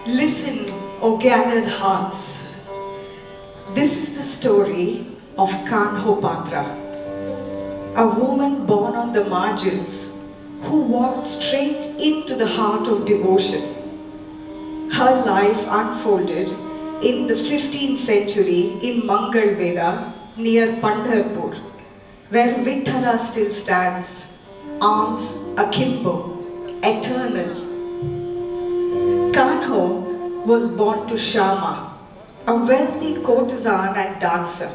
Listen, O gathered hearts. This is the story of Kanho Patra, a woman born on the margins who walked straight into the heart of devotion. Her life unfolded in the 15th century in Mangalveda near Pandharpur, where Vitthara still stands, arms akimbo, eternal. Kanho was born to Shama, a wealthy courtesan and dancer.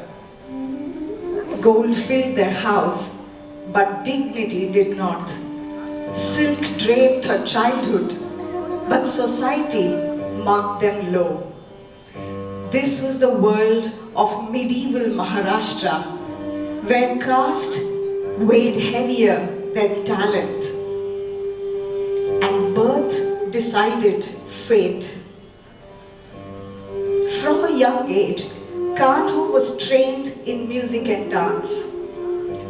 Gold filled their house, but dignity did not. Silk draped her childhood, but society marked them low. This was the world of medieval Maharashtra, where caste weighed heavier than talent, and birth decided fate. From a young age, Kanho was trained in music and dance,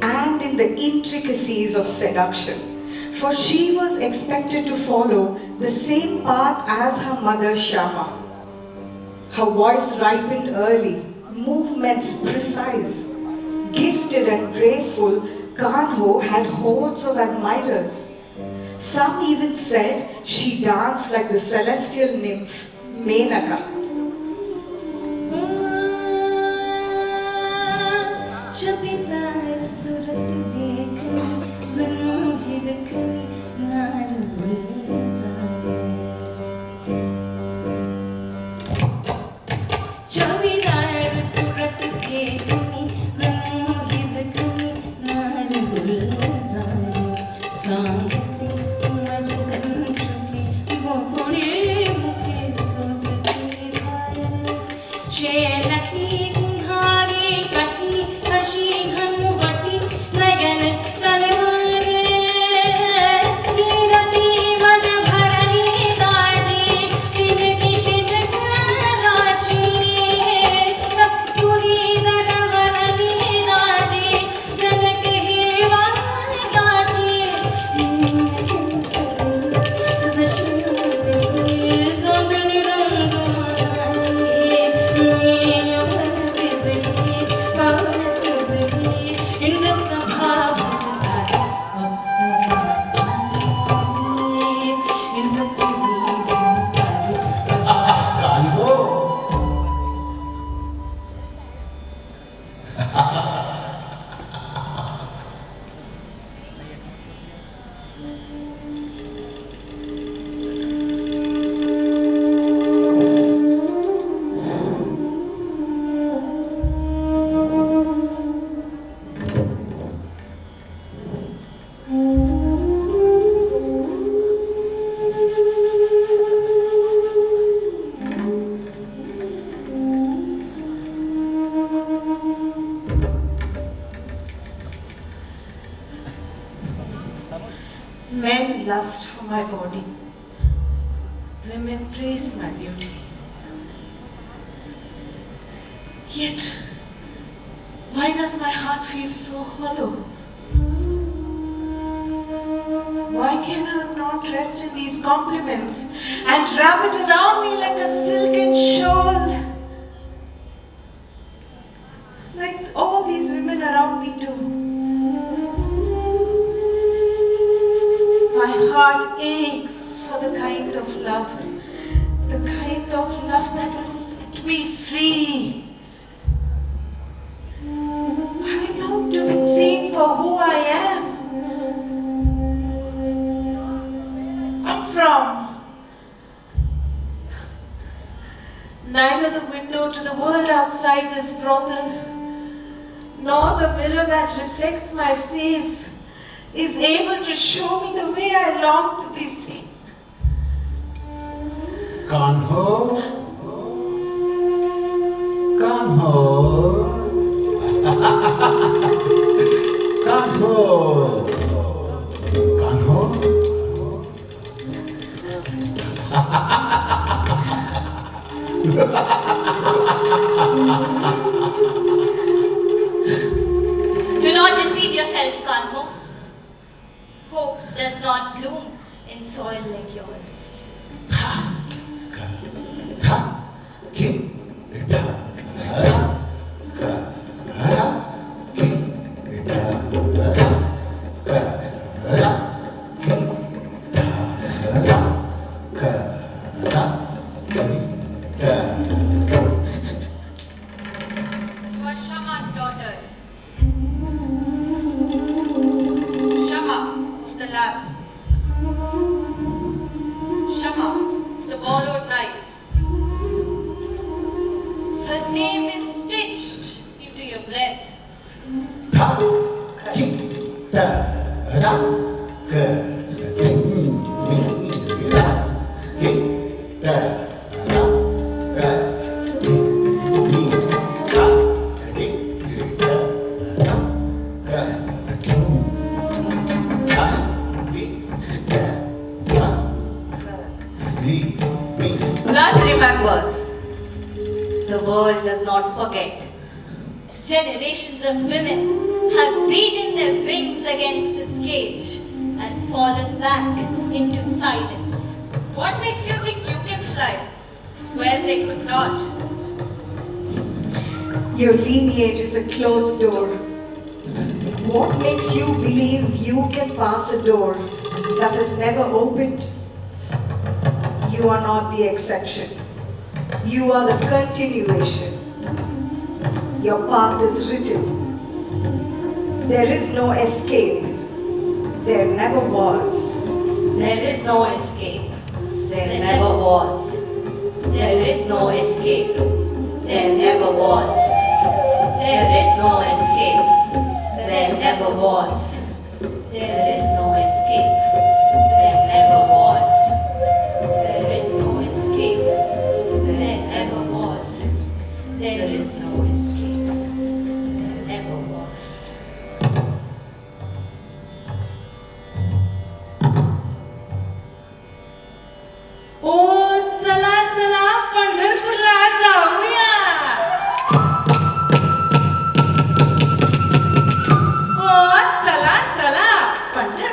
and in the intricacies of seduction, for she was expected to follow the same path as her mother Shama. Her voice ripened early, movements precise. Gifted and graceful, Kanho had hordes of admirers. Some even said she danced like the celestial nymph Menaka. lust for my body. Women praise my beauty. Yet, why does my heart feel so hollow? Why can I not rest in these compliments and wrap it around me like a silken shawl? Like all these women around me do. My heart aches for the kind of love that will set me free. I long to be seen for who I am. I'm from. Neither the window to the world outside this brothel, nor the mirror that reflects my face is able to show me the way I long to be seen. Kanho, Kanho, Kanho, Kanho. Do not deceive yourself, Kanho. Hope does not bloom in soil like yours. You are Shama's daughter. Shama of the lamp. Shama of the borrowed nights. Her name is stitched into your bread. Blood remembers. The world does not forget. Generations of women have beaten their wings against this cage and fallen back into silence. What makes you think you can fly where they could not? Your lineage is a closed door. What makes you believe you can pass a door that has never opened? You are not the exception. You are the continuation. Your path is written. There is no escape. There never was. There is no escape. There never was. There is no escape. There never was. There is no escape. There never was. There is no escape. There never was. There is no escape. There never was. There is no escape. There never was. ओ चला चला पंढरपूरला जाऊया. ओ चला चला पंढरपूरला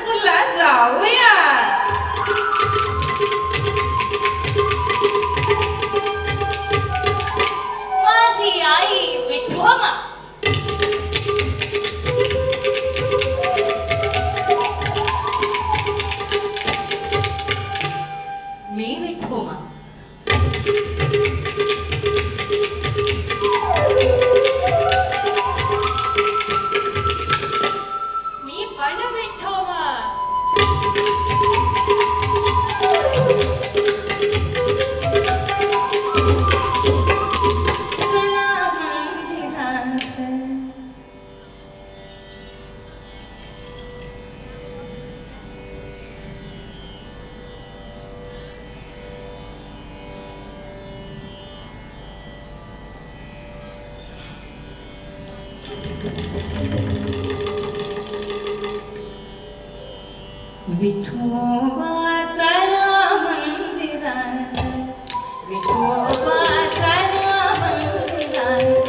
विठोबा चला मंदिरात, विठोबा चला मंदिरात,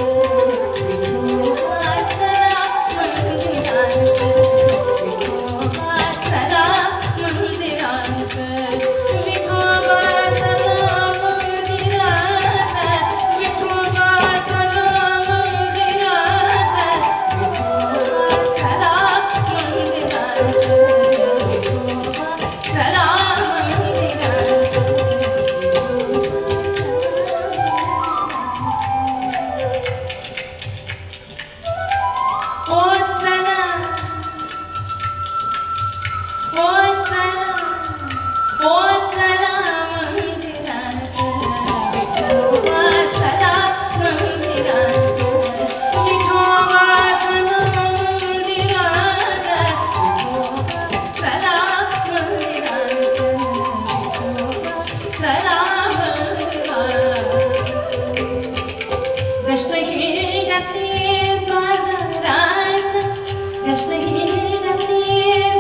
विठोबा चला मंदिरात, विठोबा चला मंदिरात, विठोबा चला मंदिरात, विठोबा चला मंदिरात, विठोबा चला मंदिरात, विठोबा चला मंदिरात. ओ चला, ओ चला, ओ चला मंदिरात, विठोबा चला मंदिरात, विठोबा चला मंदिरात, विठोबा चला मंदिरात, विठोबा चला मंदिरात. दशहिंदती बाजारात, दशहिंदती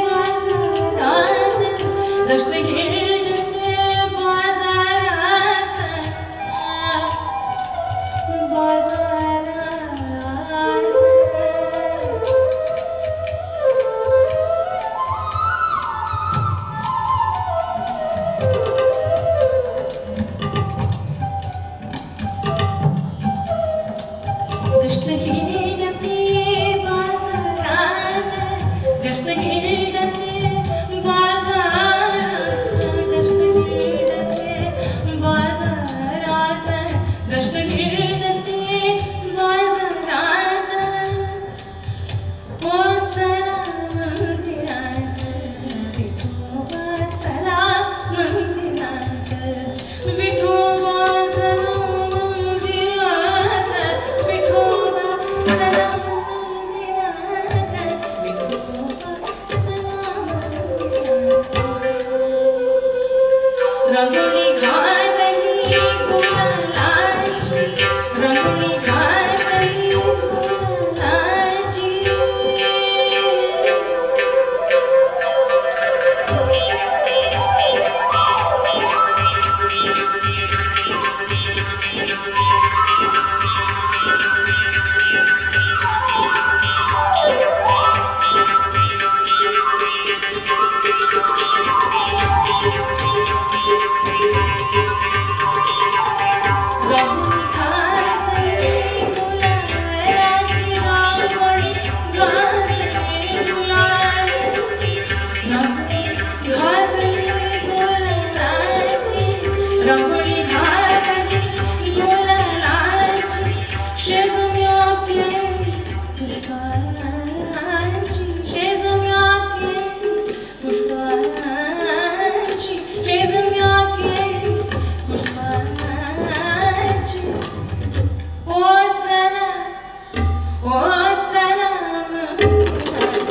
बाजारात, दशहिंदती बाजारात, बाजारात. दशहिंदती बाजारात, दशहिंदती बाजारात, दशहिंदती बाजारात, दशहिंदती बाजारात. ओ चला मंदिरात, विठोबा चला मंदिरात, विठोबा चला मंदिरात, विठोबा चला मंदिरात, विठोबा चला मंदिरात. रंगोली घातली गुलालाची, रंगोली घातली गुलालाची, रंगोली घातली गुलालाची, रंगोली घातली गुलालाची, रंगोली घातली गुलालाची, रंगोली घातली गुलालाची. शेजुम्या केली पुष्पाची, शेजुम्या केली पुष्पाची, शेजुम्या केली पुष्पाची. ओ चला, ओ चला मंदिरात,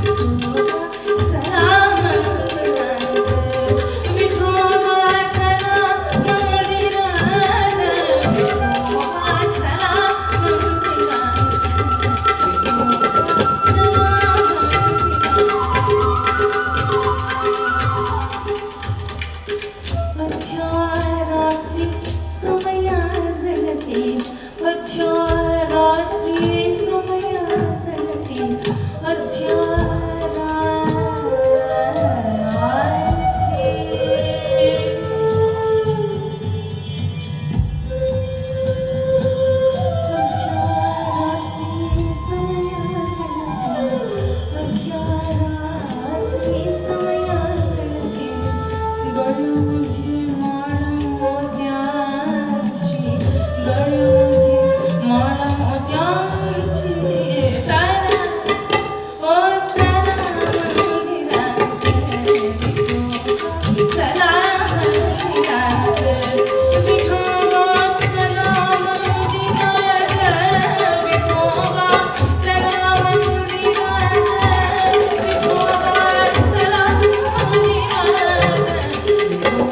विठोबा चला मंदिरात, विठोबा चला मंदिरात, विठोबा चला मंदिरात. मध्यरात्री समया जळते, मध्यरात्री समया जळते, मध्यरात्री समया जळते, मध्यरात्री समया जळते. गळ्यामध्ये माळ मोत्याची, गळ्यामध्ये माळ मोत्याची. चला, ओ चला मंदिरात, विठोबा चला मंदिरात, विठोबा चला मंदिरात, विठोबा चला मंदिरात, विठोबा चला मंदिरात, Vithoba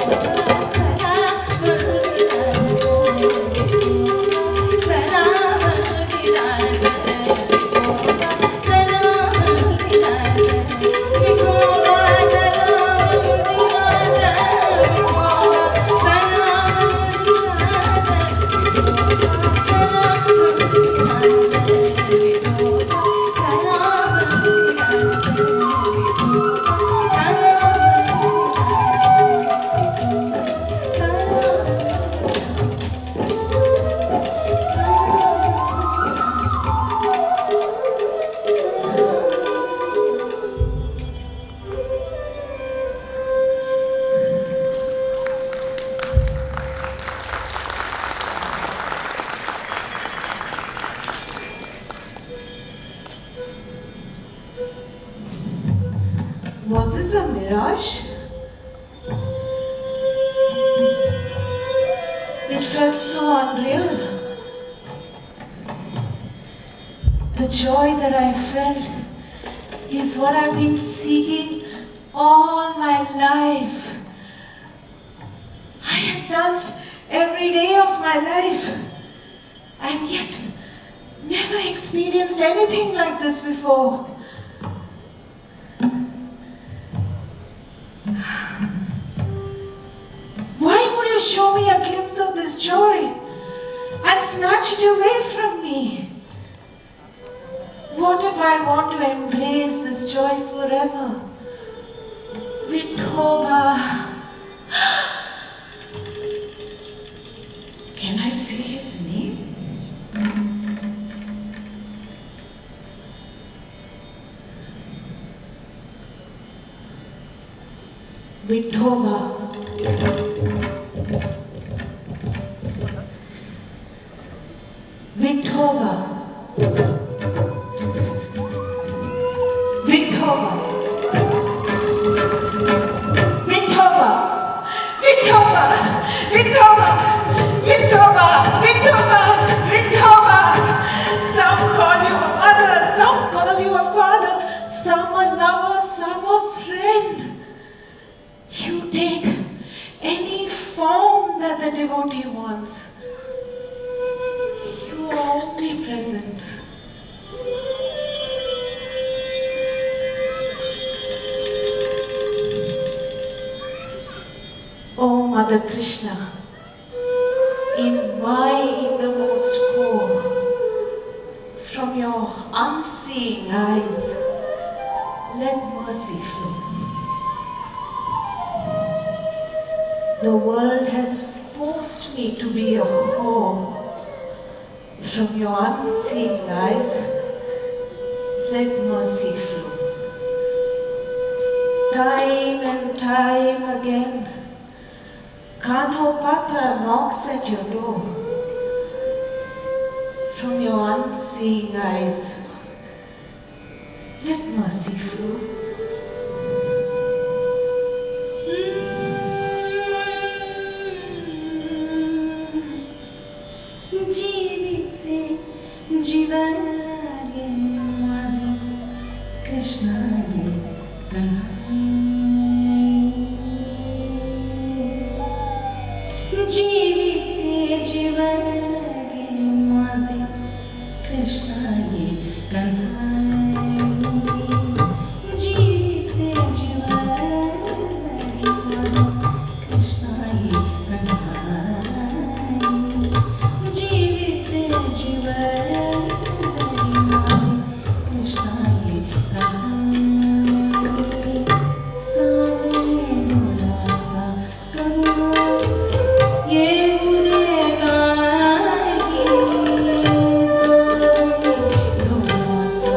mirage? It felt so unreal. The joy that I felt is what I've been seeking all my life. I have danced every day of my life and yet never experienced anything like this before. Why would you show me a glimpse of this joy and snatch it away from me? What if I want to embrace this joy forever? Vithoba. Can I say his name? Vithoba. Vithoba. Vithoba. Vithoba. Vithoba. Vithoba. Vithoba. Vithoba. Vithoba. Some call you a mother, some call you a father, some a lover, some a friend. You take any form that the devotee wants. You are omnipresent. Oh Mother Krishna, in my innermost core, from your unseeing eyes, let mercy flow. The world has forced me to be a whore. From your unseeing eyes, let mercy flow. Time and time again, Kanho Patra knocks at your door. From your unseeing eyes, let mercy flow. जीवित से जीवन लागे माझे कृष्णा ये कन्हैया जीवित से जीवन लागे माझे कृष्णा ये कन्हैया जीवित से जीवन लागे माझे कृष्णा ये कन्हैया जीवित से जीवन माझे कृष्णा ये कन्हैया सामने डोलासा कन्हैया ये गुनेगार की सामने डोलासा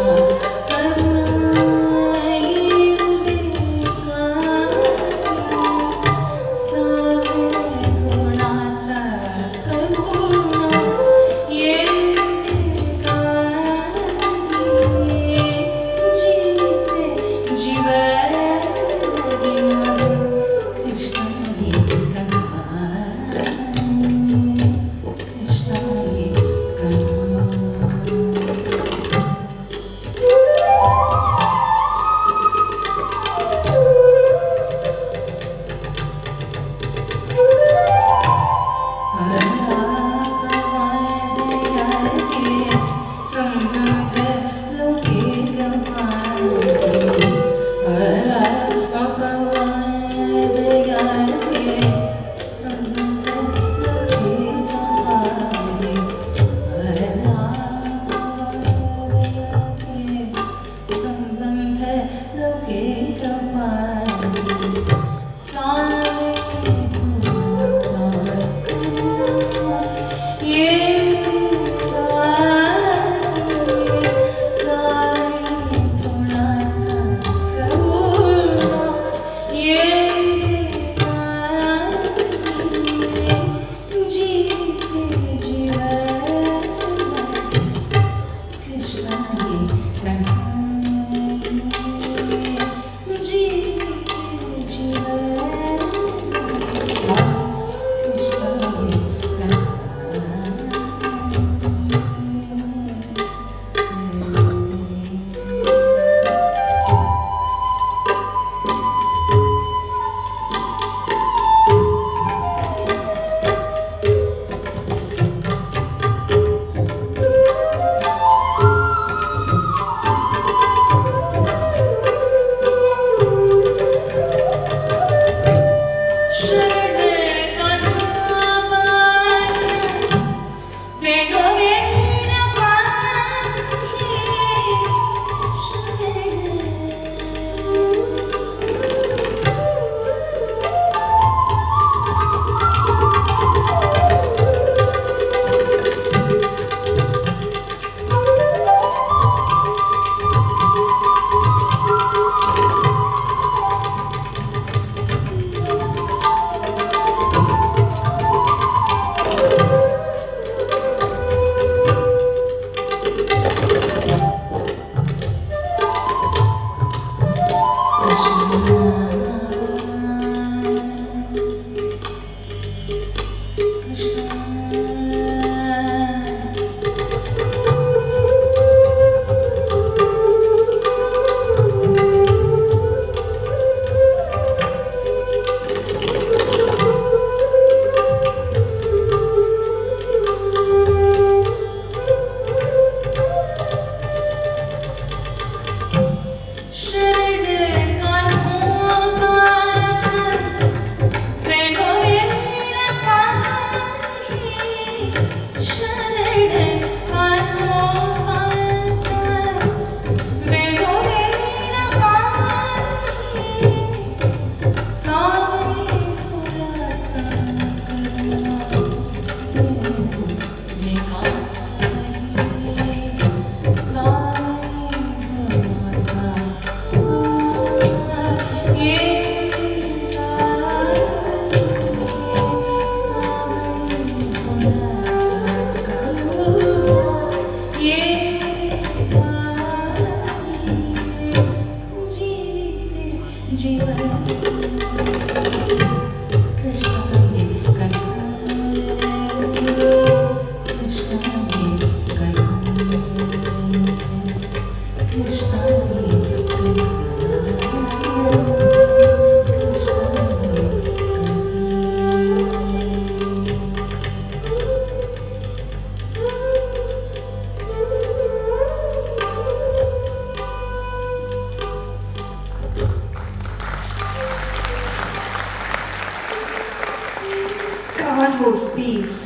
Kanho's peace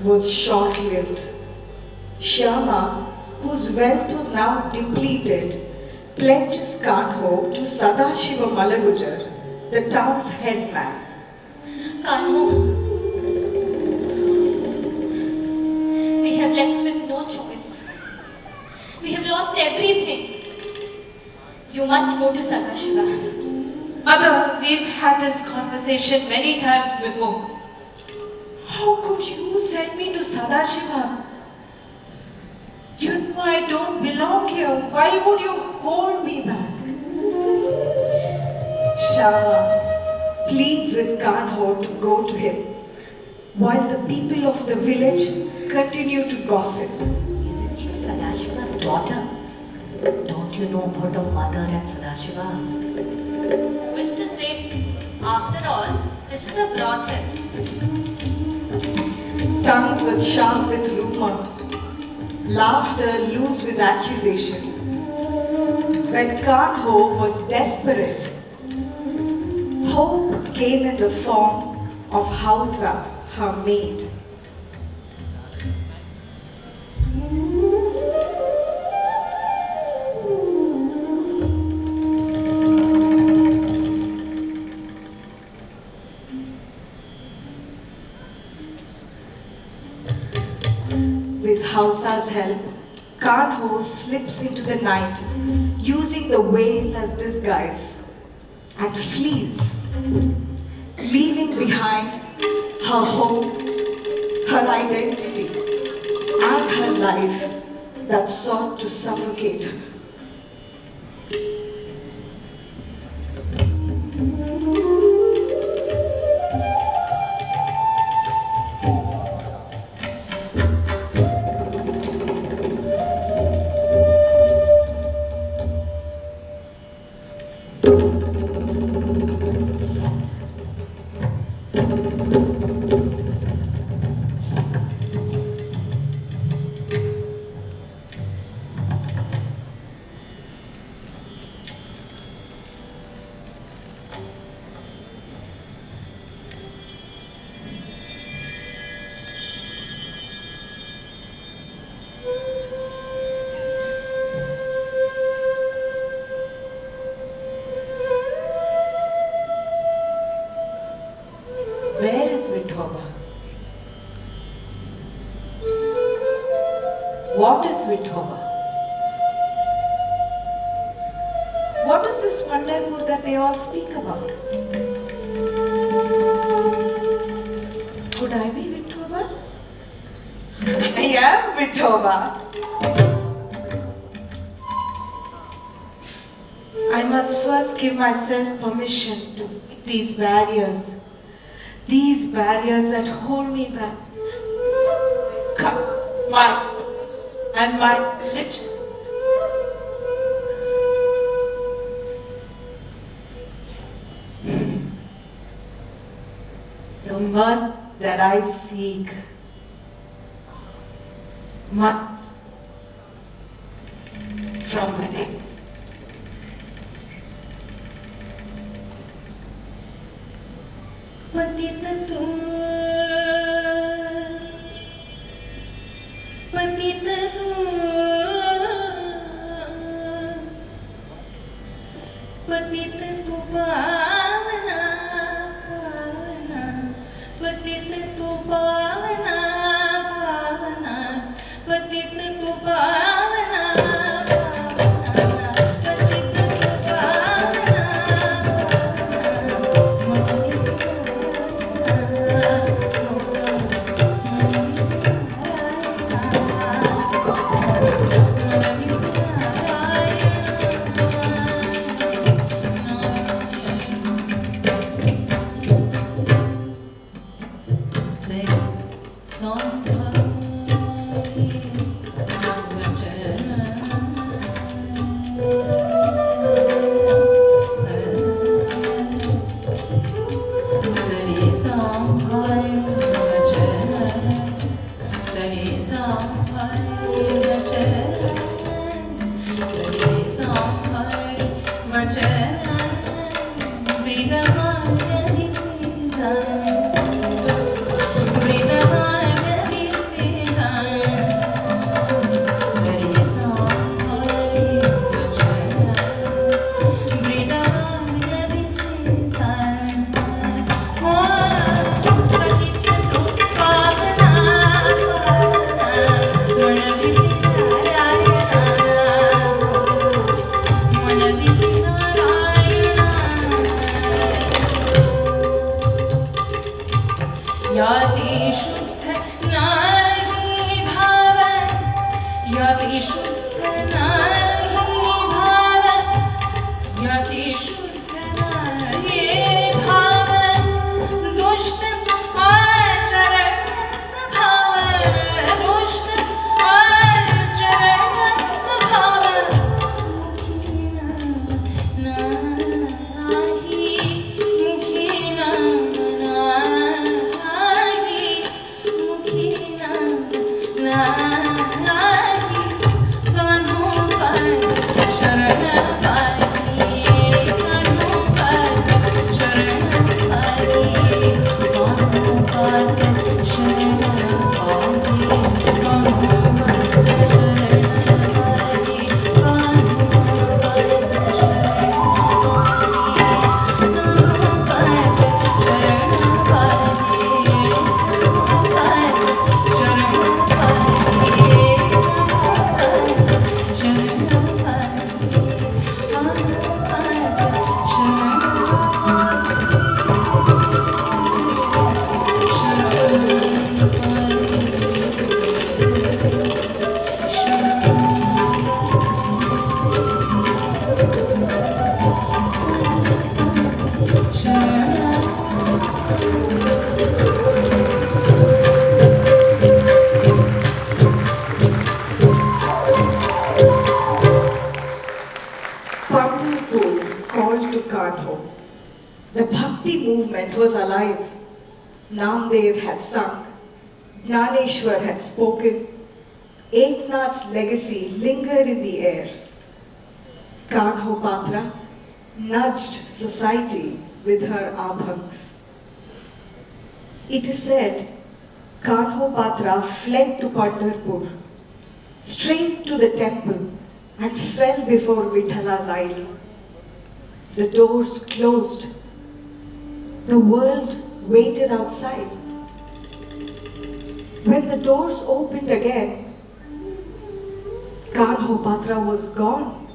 was short-lived. Shyama, whose wealth was now depleted, pledges Kanho to Sadashiva Malagujar, the town's headman. Kanho, we have left with no choice. We have lost everything. You must go to Sadashiva. Mother, we've had this conversation many times before. How could you send me to Sadashiva? You know I don't belong here. Why would you hold me back? Shyama pleads with Kanho to go to him, while the people of the village continue to gossip. Isn't she Sadashiva's daughter? Don't you know about her mother and Sadashiva? Who is to say? After all, this is a brothel. Tongues were sharp with rumor, laughter loose with accusation. When Kanho was desperate, hope came in the form of Hausa, her maid. With Hausa's help, Kanho slips into the night, using the veil as disguise, and flees, leaving behind her home, her identity, and her life that sought to suffocate her. Where is Vithoba? What is Vithoba? What is this Pandharpur that they all speak about? Could I be Vithoba? I am Vithoba. I must first give myself permission to break these barriers. These barriers that hold me back. My religion. The mercy that I seek must from within. पतित तू पतित तू पतित तू पावना पावना पतित तू पावना पावना पतित तू पावना याती शुद्ध नाही भाव, याती शुद्ध नाही भाव, याती शुद्ध नाही भाव, दुष्ट आचरण स्वभाव, दुष्ट आचरण स्वभाव, Pandharpur called to Kanho. The Bhakti movement was alive. Namdev had sung, Jnaneshwar had spoken, Eknath's legacy lingered in the air. Kanho Patra nudged society with her abhangs. It is said Kanho Patra fled to Pandharpur, straight to the temple, and fell before Vitthala's idol. The doors closed. The world waited outside. When the doors opened again, Kanho Patra was gone.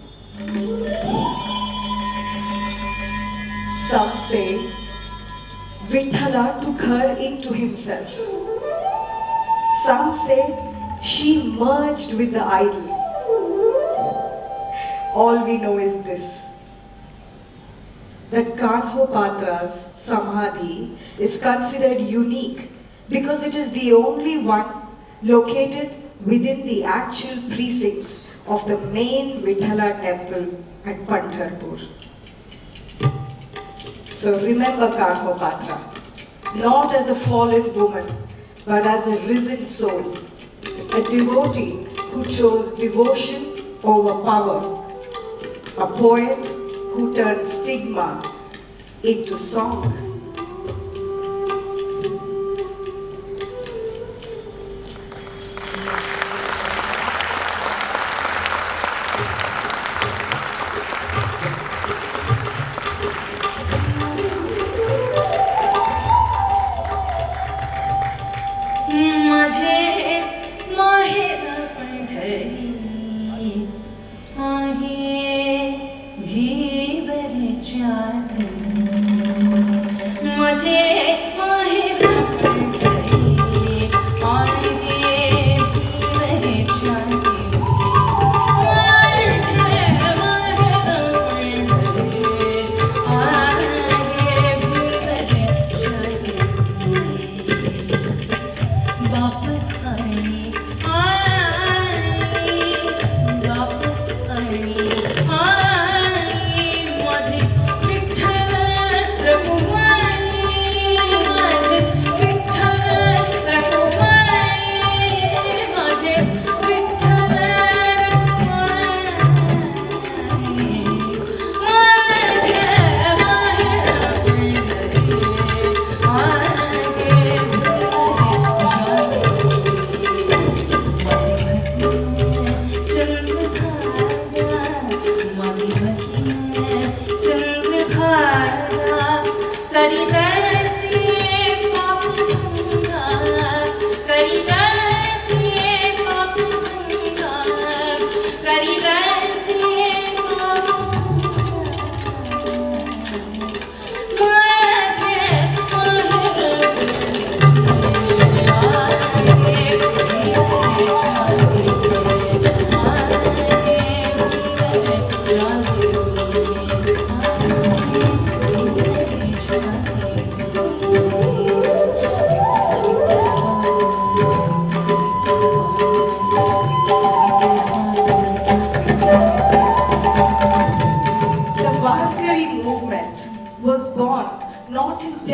Some say Vitthala took her into himself. Some say she merged with the idol. All we know is this, that Kanho Patra's Samadhi is considered unique because it is the only one located within the actual precincts of the main Vitthala temple at Pandharpur. So remember Kanho Patra, not as a fallen woman, but as a risen soul, a devotee who chose devotion over power, a poet who turned stigma into song. माझे माहेर पंढरी आहे भीवरच्या माझे माहेर पंढरी आहे भीवरच्या माझे विठ्ठल प्रभू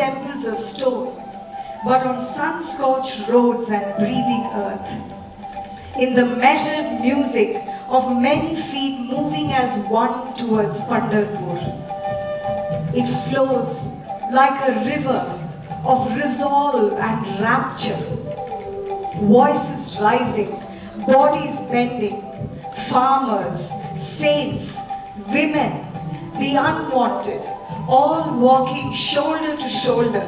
temples of stone, but on sun-scorched roads and breathing earth. In the measured music of many feet moving as one towards Pandharpur. It flows like a river of resolve and rapture. Voices rising, bodies bending, farmers, saints, women, the unwanted, all walking shoulder to shoulder,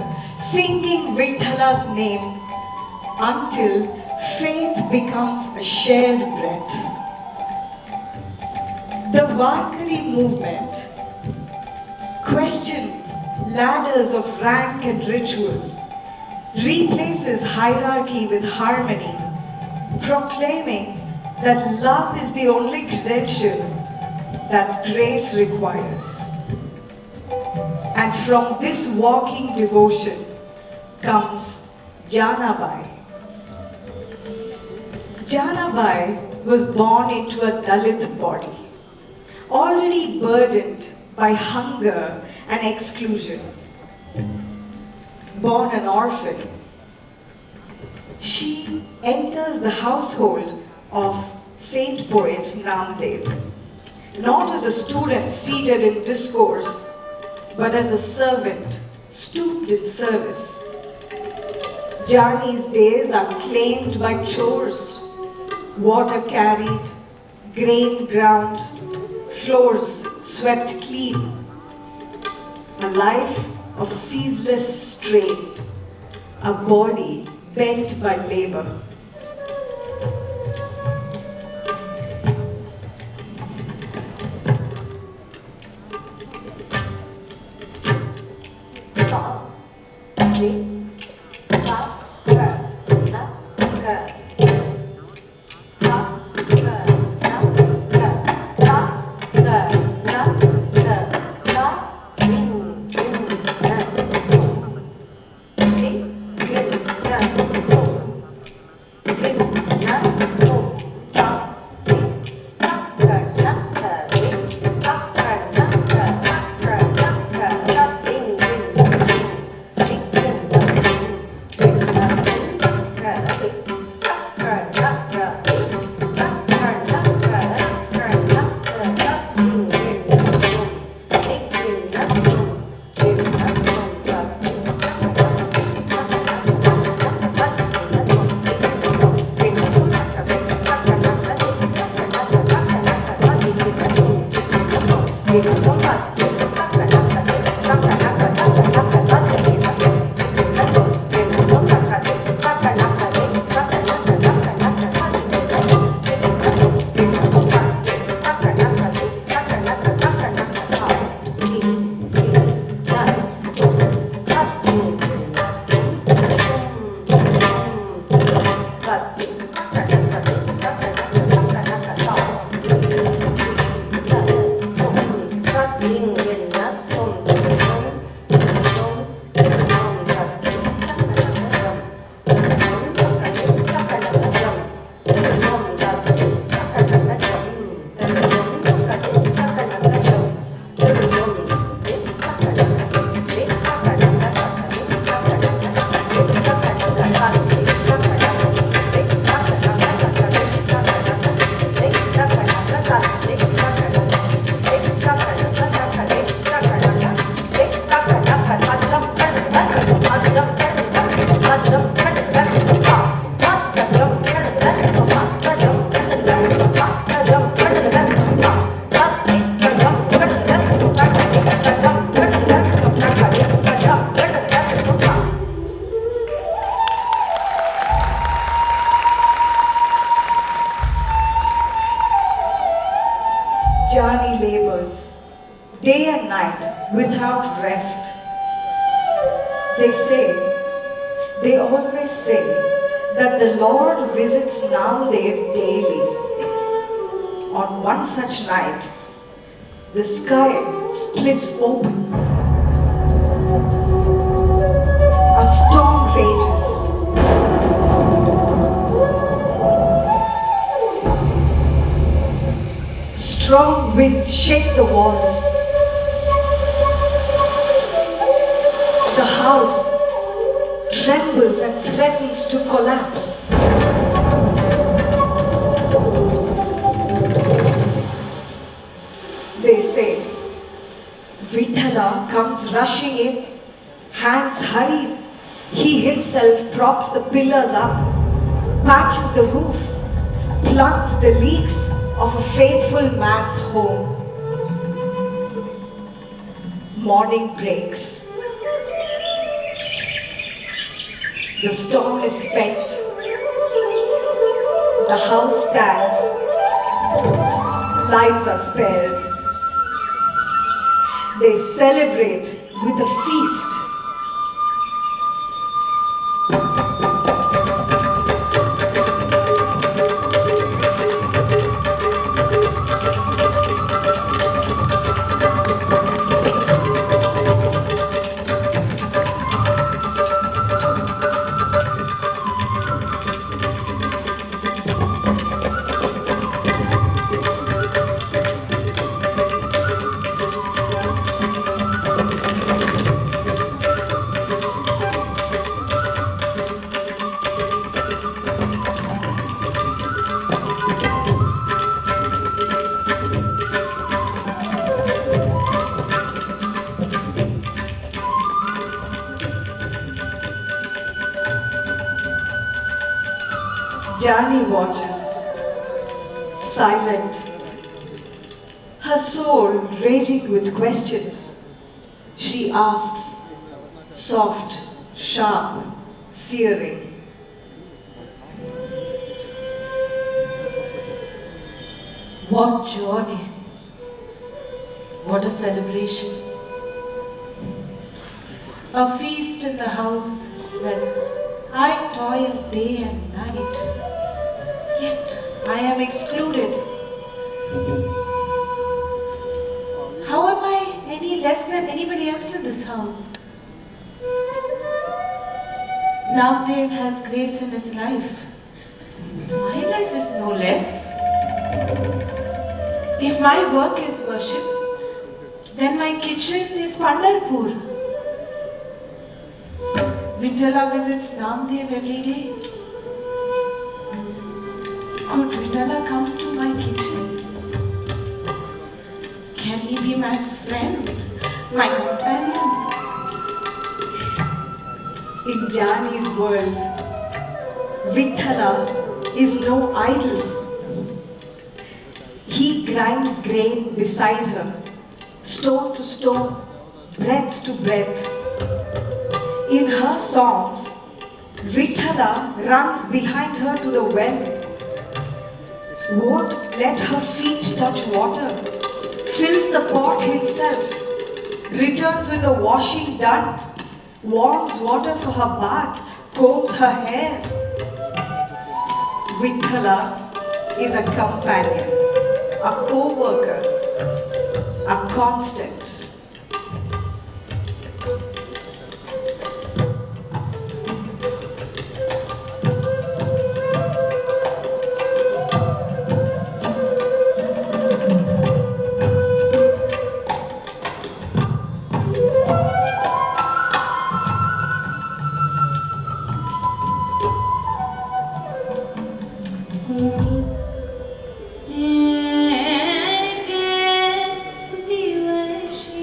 singing Vitthala's name until faith becomes a shared breath. The Varkari movement questions ladders of rank and ritual, replaces hierarchy with harmony, proclaiming that love is the only credential that grace requires. And from this walking devotion comes Janabai. Janabai was born into a Dalit body, already burdened by hunger and exclusion. Born an orphan, she enters the household of saint poet Namdev, not as a student seated in discourse, but as a servant stooped in service. Jani's days are claimed by chores, water carried, grain ground, floors swept clean. A life of ceaseless strain, a body bent by labor. Jani labors day and night without rest. They always say that the Lord visits Namdev daily. On one such night, the sky splits open. A storm rages. Strong winds shake the walls. The house trembles and threatens to collapse. They say, Vithala comes rushing in, hands hurried. He himself props the pillars up, patches the roof, plugs the leaks of a faithful man's home. Morning breaks. The storm is spent. The house stands. Lives are spared. They celebrate with a feast. Jani watches, silent, her soul raging with questions. She asks, soft, sharp, searing. What joy! What a celebration! A feast in the house that I toil day and night. Yet I am excluded. How am I any less than anybody else in this house? Namdev has grace in his life. My life is no less. If my work is worship, then my kitchen is Pandharpur. Vithala visits Namdev every day. Could Vithala come to my kitchen? Can he be my friend, my companion? In Jani's world, Vithala is no idol. He grinds grain beside her, stone to stone, breath to breath. In her songs, Vithala runs behind her to the well, won't let her feet touch water, fills the pot himself, returns with the washing done, warms water for her bath, combs her hair. Vithala is a companion, a co-worker, a constant. दिवशी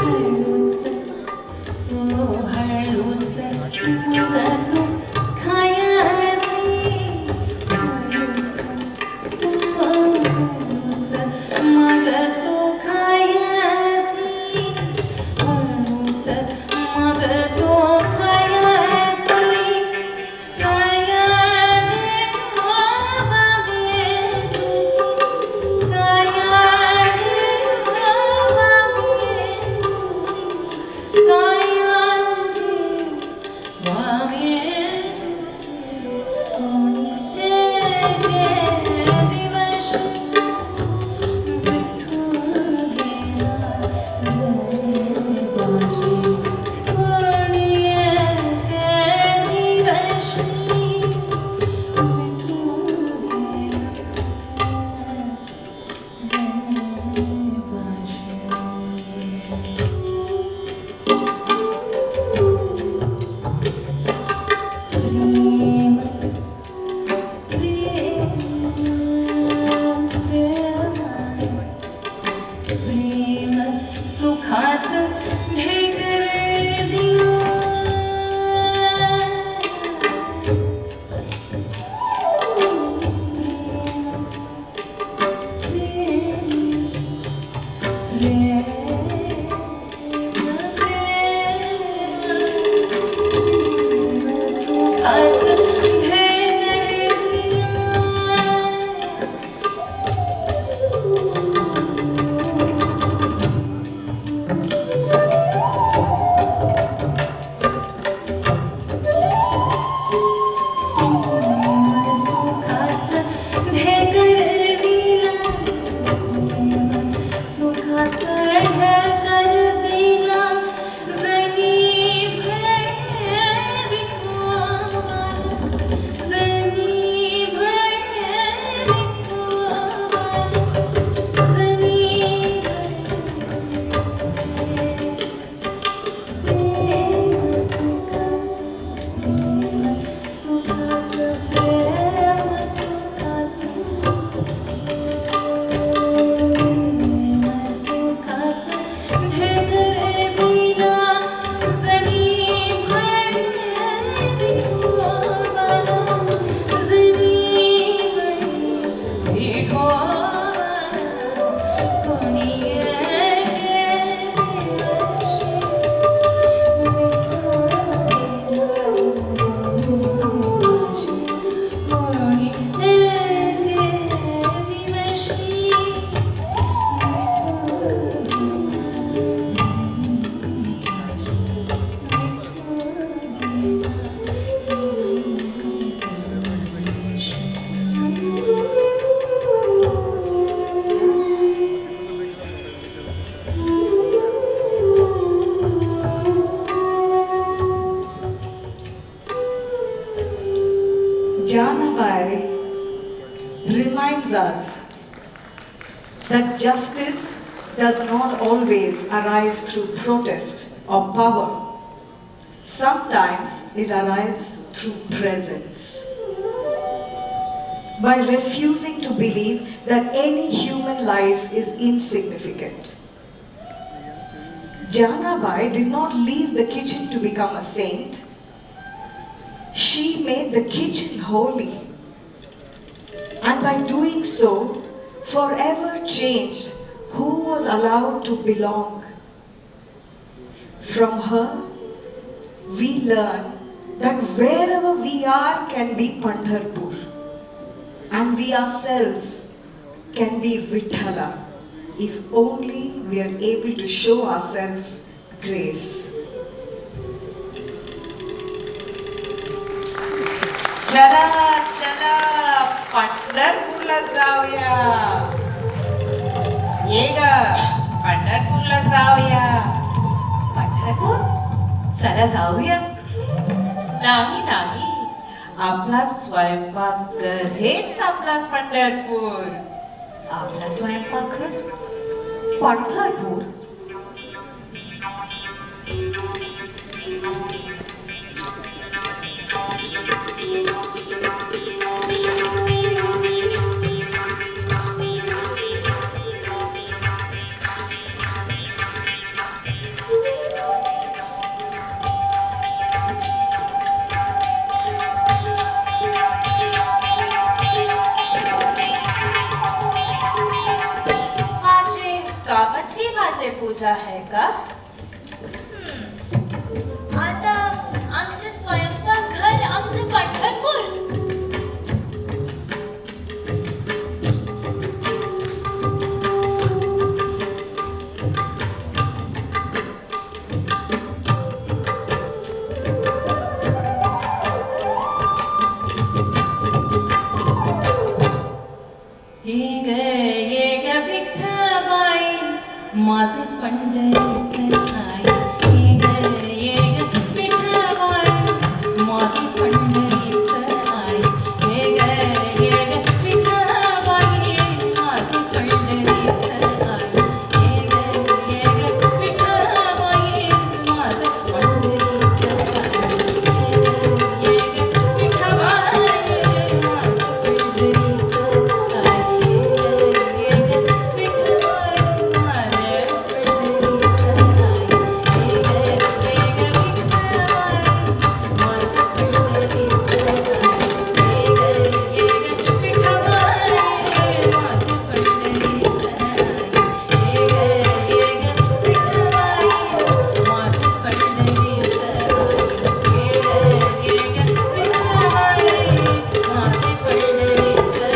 हळूच हळूच मग तू खायसी हळूच मग तू खायसी हळूच मग तू खायसी कायाने वागे तुसी कायाने वागे तुसी कायाने वागे तुसी कोणी दिवस विठू गेला जरे बाशी कोणी दिवस विठू प्रेम सुखाचं ढेकर दिलं सुखाचं ढेकर सुखाचं ढेकर दिलं सुखाचं ढेकर दिलं जनी भैरी कोमल जनी भैरी कोमल जनी सुखाचं प्रेम सुखाचं सुखाचं ढेकर दिलं जनी भैरी कोमल जनी भैरी कोमल कोणी Janabai reminds us that justice does not always arrive through protest or power. Sometimes it arrives through presence. By refusing to believe that any human life is insignificant. Janabai did not leave the kitchen to become a saint. She made the kitchen holy, and by doing so, forever changed who was allowed to belong. From her, we learn that wherever we are can be Pandharpur, and we ourselves can be Vithala, if only we are able to show ourselves grace. चला चला पंढरपूरला जाऊया ये ग पंढरपूरला जाऊया पंढरपूर चला जाऊया नाही नाही आपला स्वयंपाकघर हेच आपला पंढरपूर आपला स्वयंपाकघर पंढरपूर पूजा आहे का? आता आमचे स्वयंपाक घर आमचे पंढरपूर. ये ग विठ्ठलबाई माझे पंढरीचे आई. ये ग विठ्ठलबाई माझे पंढरीचे आई. ये ग विठ्ठलबाई माझे पंढरीचे आई. ये ग विठ्ठलबाई माझे पंढरीचे आई. ये ग विठ्ठलबाई माझे पंढरीचे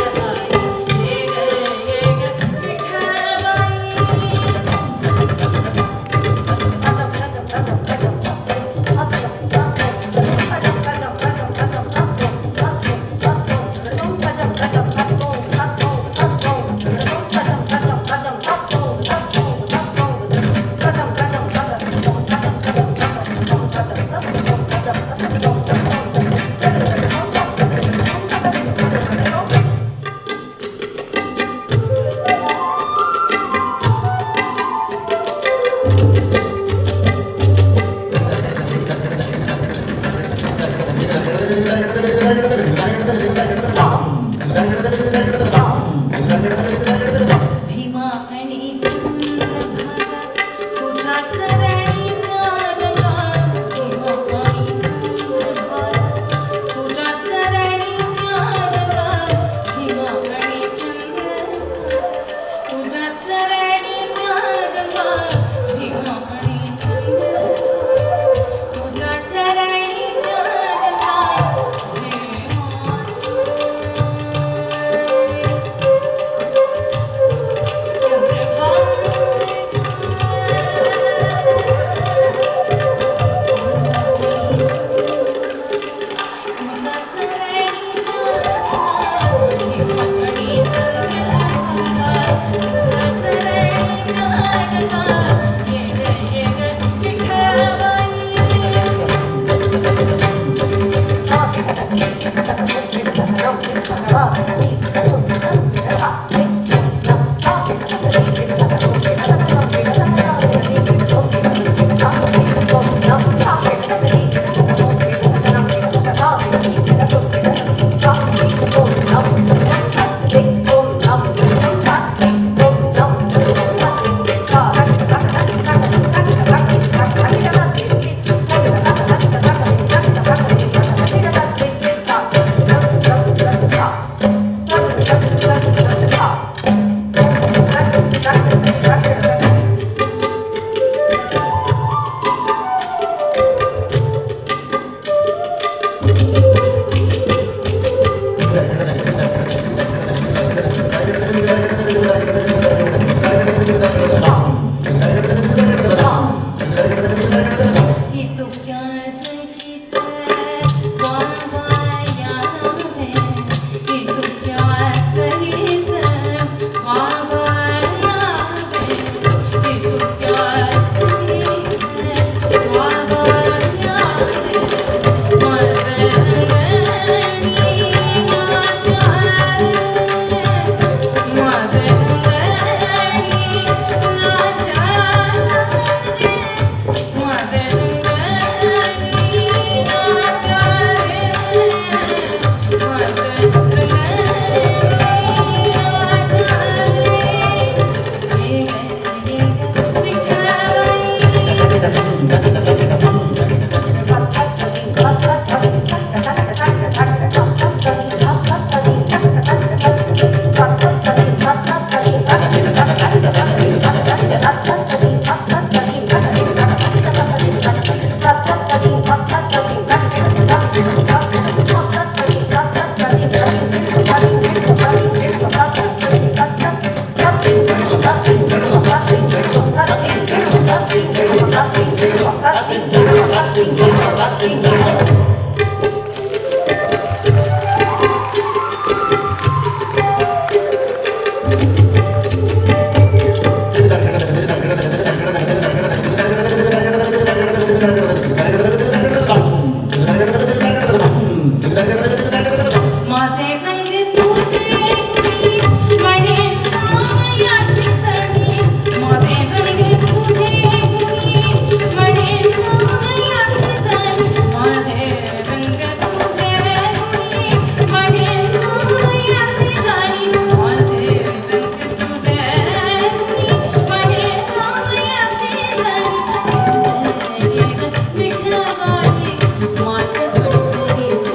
भीमा आणि चंद्रभागा तुझ्या चरणीचा डोंगर. भीमा आणि चंद्रभागा तुझ्या चरणीचा डोंगर. भीमा आणि चंद्रभागा तुझ्या चरणीचा डोंगर. भीमा आणि चंद्रभागा तुझ्या चरणीचा माझे रंग तुझे म्हणे मायाची चढी माझे रंग तुझे म्हणे मायाची चढी माझे रंग तुझे म्हणे मायाची चढी माझे रंग तुझे म्हणे मायाची चढी विठ्ठलाबाई माझं पंढरीचं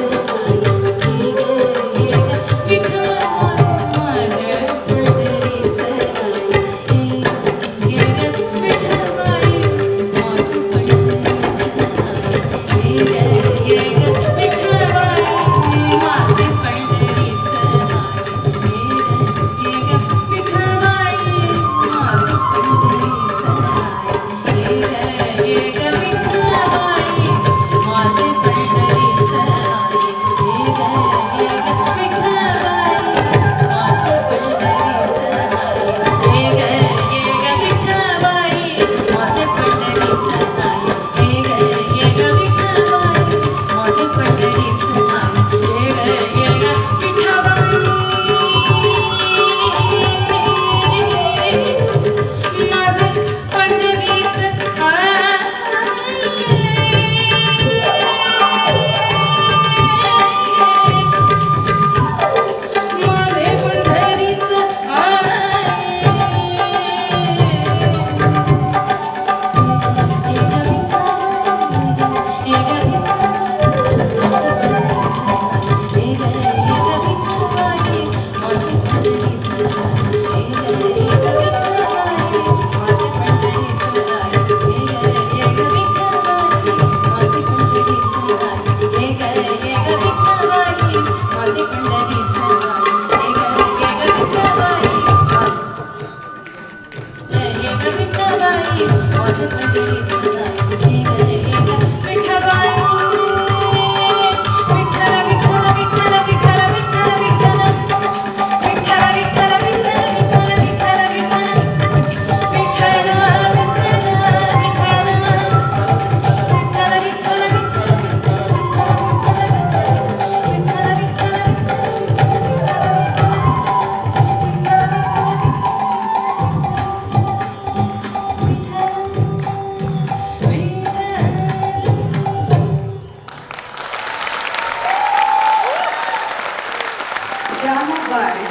Ramabai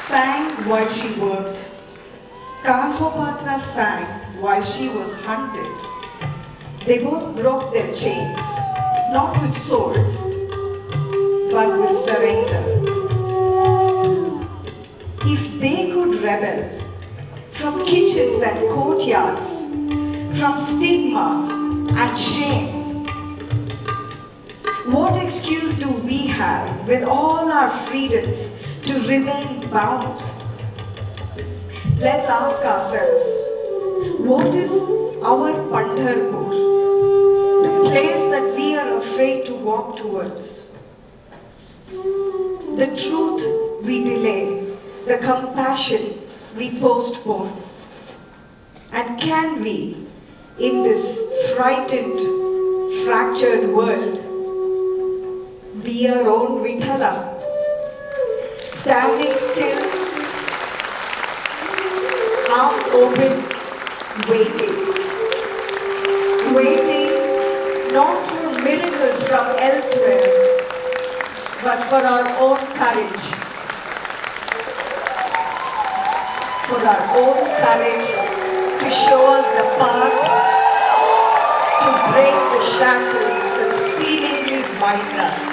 sang while she worked. Kanhopatra sang while she was hunted. They both broke their chains, not with swords, but with surrender. If they could rebel from kitchens and courtyards, from stigma and shame, what excuse do we have with all our freedoms to remain bound? Let's ask ourselves, what is our Pandharpur, the place that we are afraid to walk towards? The truth we delay, the compassion we postpone. And can we, in this frightened, fractured world, be our own Vithala, standing still, arms open, waiting not for miracles from elsewhere, but for our own courage, to show us the path, to break the shackles that seemingly bind us.